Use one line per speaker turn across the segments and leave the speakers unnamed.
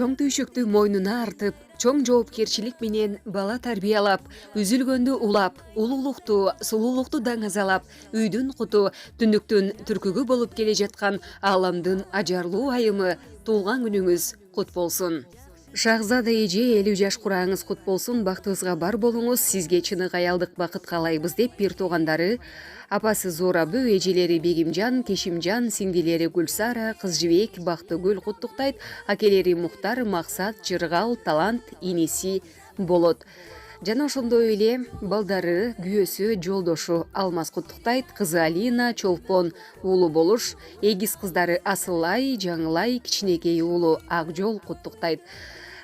Чоң түйшүктү мойнуна артып, чоң жоопкерчилик менен бала тарбиялап, үзүлгөндү улап, улуулукту, сулуулукту даңазалап, үйдүн куту, түндүктүн түркүгү болуп келе жаткан ааламдын ажарлуу айымы туулган күнүңүз кут болсун. Шахзада эже 50 жаш кураңыз кут болсун, бактыбызга бар болуңуз, сизге чынык аялдык бакыт каалайбыз деп бир туугандары, апасы Зорабы, эжелери Бегимжан, Кешимжан, сиңдилери Гүлсара, кыз Жибек, Бактыгүл куттуктайт, акелери Мухтар, Максат, Жыргал, Талант, иниси Болот. Жана ошондой эле балдары, күйөөсү, жолдошу Алмаз куттуктайт, кызы Алина, Чолпон уулу Болуш, эгиз кыздары Асылай, Жаңылай, кичинекей уулу Акжол куттуктайт.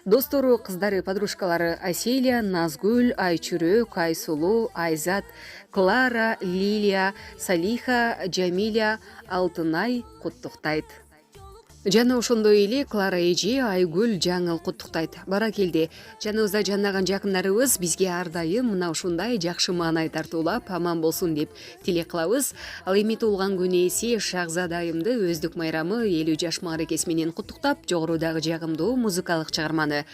Достору, кыздары, подружкалары Аселия, Назгүл, Айчүрөк, Айсулуу, Айзат, Клара, Лилия, Салиха, Жамиля, Алтынай куттуктайт. Жана ошондой эле Клара эже, Айгүл, Жаңыл куттуктайт. Баракелде, жаныбызда жанаган жакындарыбыз бизге ар дайым мына ушундай жакшы маанай тартуулап аман болсун деп тилек кылабыз. Ал эми туулган күн ээси Шахзада айымды өздүк майрамы 50 жаш мааракеси менен куттуктап, жогорудагы жагымдуу музыкалык чыгарманы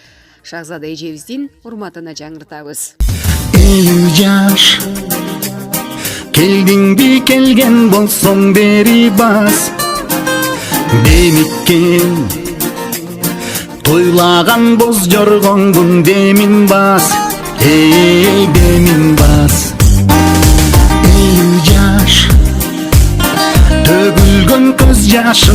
Шахзада эжебиздин урматына жаңыртабыз.
50 жаш келдиңби, келген болсоң бери бас, демиккен тойлаган боз жоргоңдун демин бас, демин бас. 50 жаш төгүлгөн көз жашын